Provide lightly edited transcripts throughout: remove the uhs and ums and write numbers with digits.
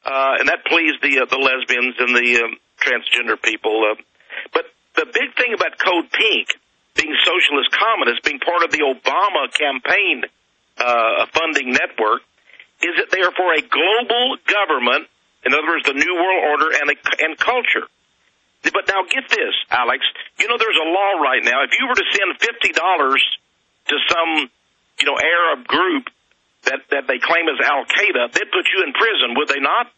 and that pleased the lesbians and the transgender people. But the big thing about Code Pink being socialist communist, being part of the Obama campaign funding network, is that they are for a global government, in other words, the New World Order and culture. But now get this, Alex. You know, there's a law right now. If you were to send $50 to some, Arab group that they claim is Al-Qaeda, they'd put you in prison, would they not?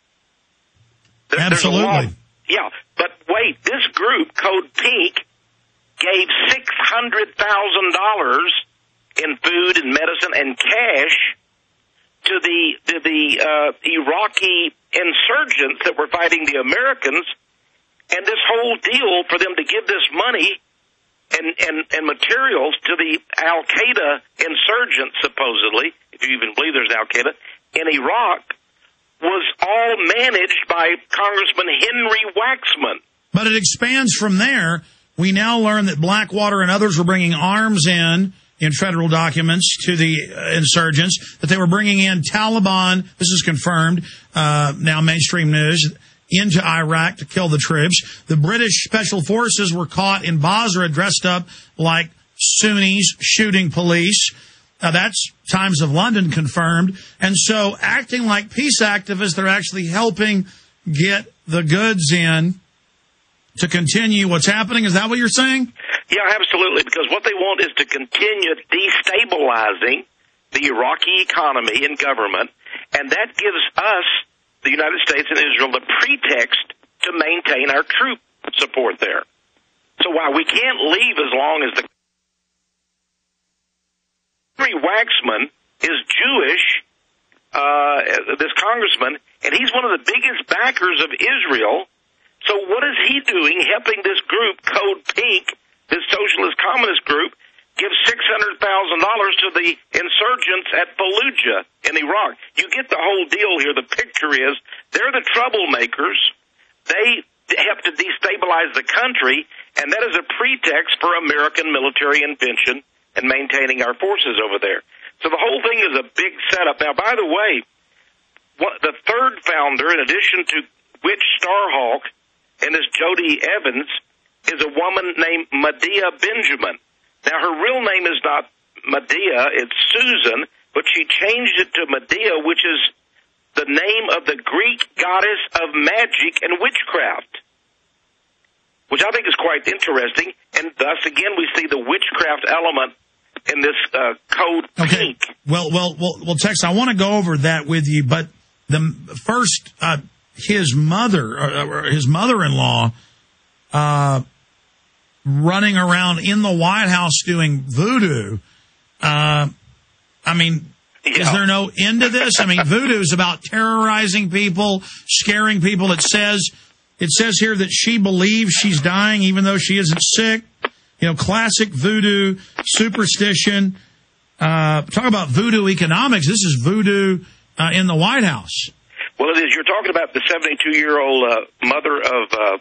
Absolutely. There's a law. Yeah, but wait, this group, Code Pink, gave $600,000 in food and medicine and cash to the Iraqi insurgents that were fighting the Americans, and this whole deal for them to give this money and materials to the Al-Qaeda insurgents, supposedly, if you even believe there's Al-Qaeda, in Iraq, was all managed by Congressman Henry Waxman. But it expands from there. We now learn that Blackwater and others were bringing arms in federal documents to the insurgents, that they were bringing in Taliban, this is confirmed, now mainstream news, into Iraq to kill the troops. The British Special Forces were caught in Basra dressed up like Sunnis shooting police. That's Times of London confirmed. And so acting like peace activists, they're actually helping get the goods in to continue what's happening. Is that what you're saying? Yeah, absolutely, because what they want is to continue destabilizing the Iraqi economy and government, and that gives us, the United States and Israel, the pretext to maintain our troop support there. So while we can't leave as long as the Henry Waxman is Jewish, this congressman, and he's one of the biggest backers of Israel. So what is he doing helping this group, Code Pink, this socialist communist group, give $600,000 to the insurgents at Fallujah in Iraq? You get the whole deal here. The picture is they're the troublemakers. They have to destabilize the country, and that is a pretext for American military intervention and maintaining our forces over there. So the whole thing is a big setup. Now, by the way, the third founder, in addition to Witch Starhawk and this Jody Evans, is a woman named Medea Benjamin. Now, her real name is not Medea, it's Susan, but she changed it to Medea, which is the name of the Greek goddess of magic and witchcraft, which I think is quite interesting. And thus, again, we see the witchcraft element in this Code Pink. Well, Tex, I want to go over that with you, but the first, his mother-in-law, running around in the White House doing voodoo. Is there no end to this? I mean, voodoo is about terrorizing people, scaring people. It says here that she believes she's dying even though she isn't sick. Classic voodoo superstition. Talk about voodoo economics. This is voodoo in the White House. Well, it is. You're talking about the 72-year-old mother of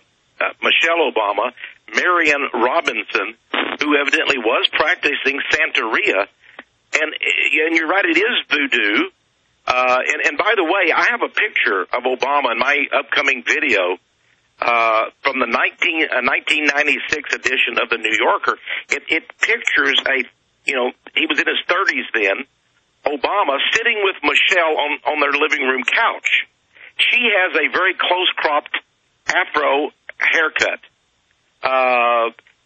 Michelle Obama, Marian Robinson, who evidently was practicing Santeria. And you're right, it is voodoo. And by the way, I have a picture of Obama in my upcoming video from the 1996 edition of the New Yorker. It pictures he was in his 30s then, Obama sitting with Michelle on their living room couch. She has a very close-cropped afro haircut.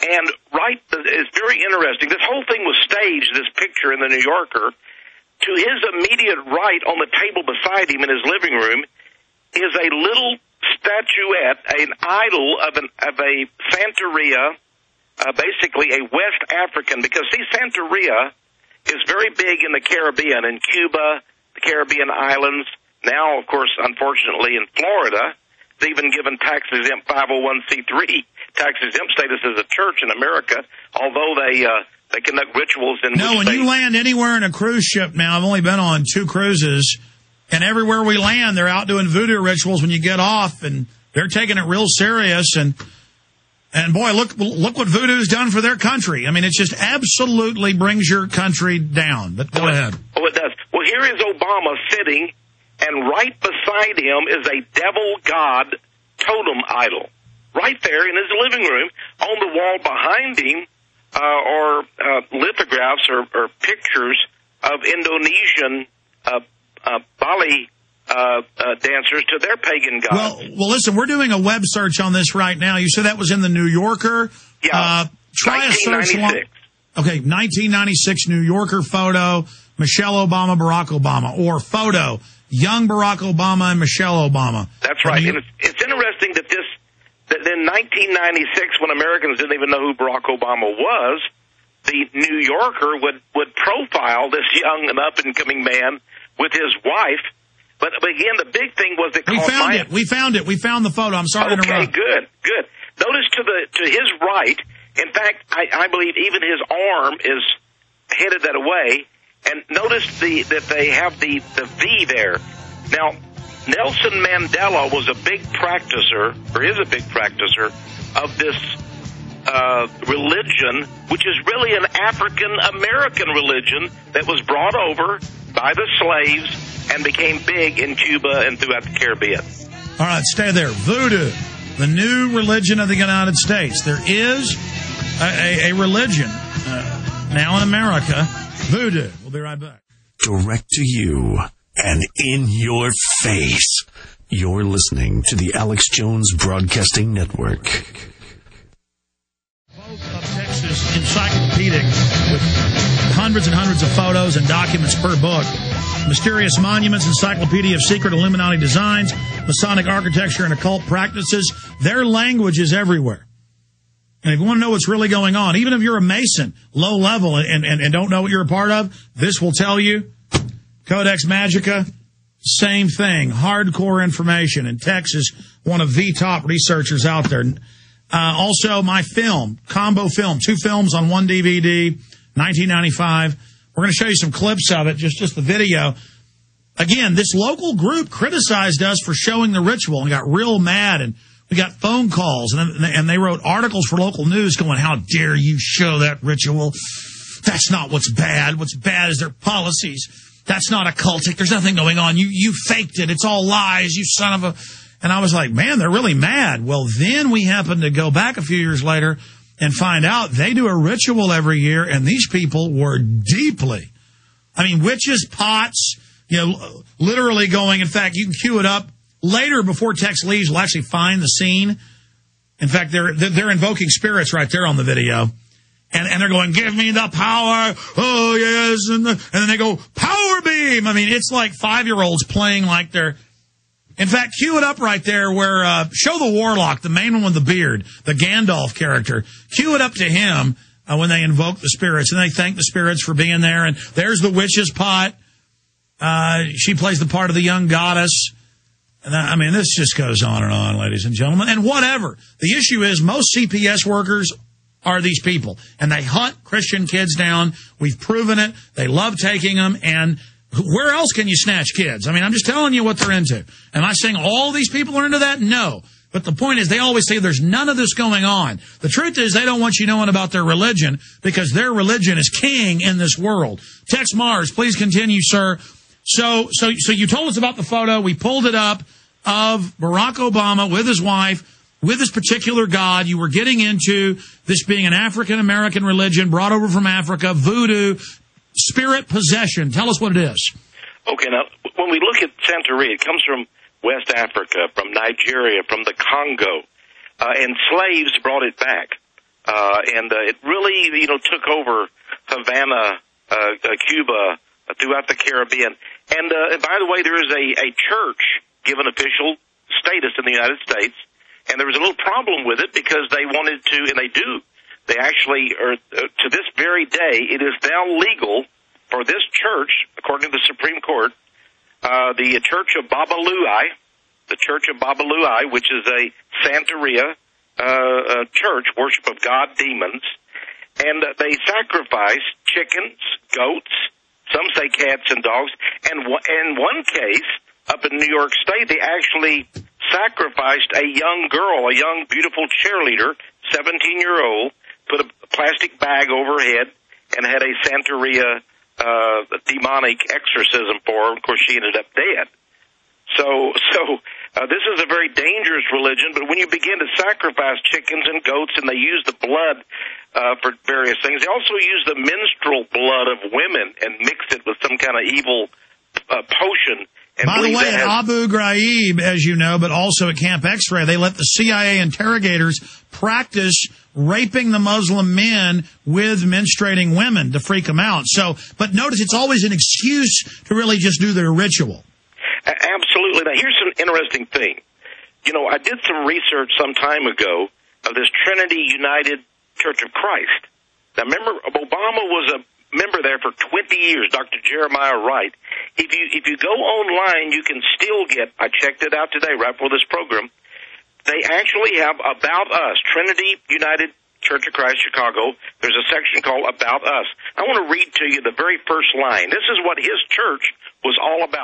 And it's very interesting. This whole thing was staged, this picture in the New Yorker. To his immediate right on the table beside him in his living room is a little statuette, an idol of a Santeria, basically a West African, because see, Santeria is very big in the Caribbean, in Cuba, the Caribbean islands. Now, of course, unfortunately, in Florida, it's even given tax-exempt 501c3 tax-exempt status as a church in America, although they conduct rituals in when you land anywhere in a cruise ship now, I've only been on 2 cruises, and everywhere we land, they're out doing voodoo rituals when you get off, and they're taking it real serious, and boy, look what voodoo's done for their country. I mean, it just absolutely brings your country down. But go ahead. Oh, it does. Well, here is Obama sitting and right beside him is a devil god totem idol. Right there in his living room, on the wall behind him, are lithographs or pictures of Indonesian Bali dancers to their pagan gods. Well, listen, we're doing a web search on this right now. You said that was in the New Yorker? Yeah, try a search. 1996. Okay, 1996 New Yorker photo, Michelle Obama, Barack Obama, or photo, young Barack Obama and Michelle Obama. That's right. And it's interesting that in 1996, when Americans didn't even know who Barack Obama was, the New Yorker would profile this young and up-and-coming man with his wife. But again, the big thing was that We found it. We found the photo. I'm sorry to interrupt. Okay, good. Notice to his right, in fact, I believe even his arm is headed that way. And notice that they have the V there. Now, Nelson Mandela was a big practicer, or is a big practicer, of this religion, which is really an African-American religion that was brought over by the slaves and became big in Cuba and throughout the Caribbean. All right, stay there. Voodoo, the new religion of the United States. There is a religion now in America, voodoo. We'll be right back. Direct to you and in your face. You're listening to the Alex Jones Broadcasting Network. Both of Texas encyclopedic with hundreds and hundreds of photos and documents per book. Mysterious Monuments, Encyclopedia of Secret Illuminati Designs, Masonic Architecture and Occult Practices. Their language is everywhere. And if you want to know what's really going on, even if you're a Mason, low level, and don't know what you're a part of, this will tell you. Codex Magica, same thing. Hardcore information. And Texas, one of the top researchers out there. Also, my film, combo film, 2 films on 1 DVD, 1995. We're going to show you some clips of it, just the video. Again, this local group criticized us for showing the ritual and got real mad, and we got phone calls, and they wrote articles for local news going, how dare you show that ritual? That's not what's bad. What's bad is their policies. That's not occultic. There's nothing going on. You faked it. It's all lies, you son of a... And I was like, man, they're really mad. Well, then we happened to go back a few years later and find out they do a ritual every year, and these people were deeply, witches, pots, literally going. In fact, you can cue it up later before Texe leaves. We'll actually find the scene. In fact, they're invoking spirits right there on the video, and they're going, "Give me the power!" Oh yes, and then they go, "Power beam!" It's like 5-year-olds playing like they're. In fact, cue it up right there where, show the warlock, the main one with the beard, the Gandalf character. Cue it up to him when they invoke the spirits, and they thank the spirits for being there. And there's the witch's pot. She plays the part of the young goddess. And this just goes on, ladies and gentlemen. And whatever. The issue is most CPS workers are these people. And they hunt Christian kids down. We've proven it. They love taking them. And where else can you snatch kids? I'm just telling you what they're into. Am I saying all these people are into that? No. But the point is, they always say there's none of this going on. The truth is, they don't want you knowing about their religion because their religion is king in this world. Tex Mars, please continue, sir. So you told us about the photo. We pulled it up of Barack Obama with his wife, with this particular god. You were getting into this being an African-American religion brought over from Africa, voodoo, spirit possession. Tell us what it is. Okay, now, when we look at Santeria, it comes from West Africa, from Nigeria, from the Congo, and slaves brought it back. And it really, took over Havana, Cuba, throughout the Caribbean. And by the way, there is a church given official status in the United States, and there was a little problem with it because they wanted to, and they do. They actually are, to this very day, it is now legal for this church, according to the Supreme Court, the Church of Babalui, which is a Santeria church, worship of god demons, and they sacrifice chickens, goats, some say cats and dogs, and in one case, up in New York State, they actually sacrificed a young girl, a young, beautiful cheerleader, 17-year-old, put a plastic bag over her head, and had a Santeria demonic exorcism for her. Of course, she ended up dead. This is a very dangerous religion, but when you begin to sacrifice chickens and goats and they use the blood for various things, they also use the menstrual blood of women and mix it with some kind of evil potion. And by the way, at Abu Ghraib, as you know, but also at Camp X-Ray, they let the CIA interrogators practice raping the Muslim men with menstruating women to freak them out. But notice it's always an excuse to really just do their ritual. Absolutely. Now, here's an interesting thing. You know, I did some research some time ago of this Trinity United Church of Christ. Now, remember, Obama was a member there for 20 years, Dr. Jeremiah Wright. If you go online, you can still get, I checked it out today right before this program, they actually have About Us, Trinity United Church of Christ, Chicago. There's a section called About Us. I want to read to you the very first line. This is what his church was all about.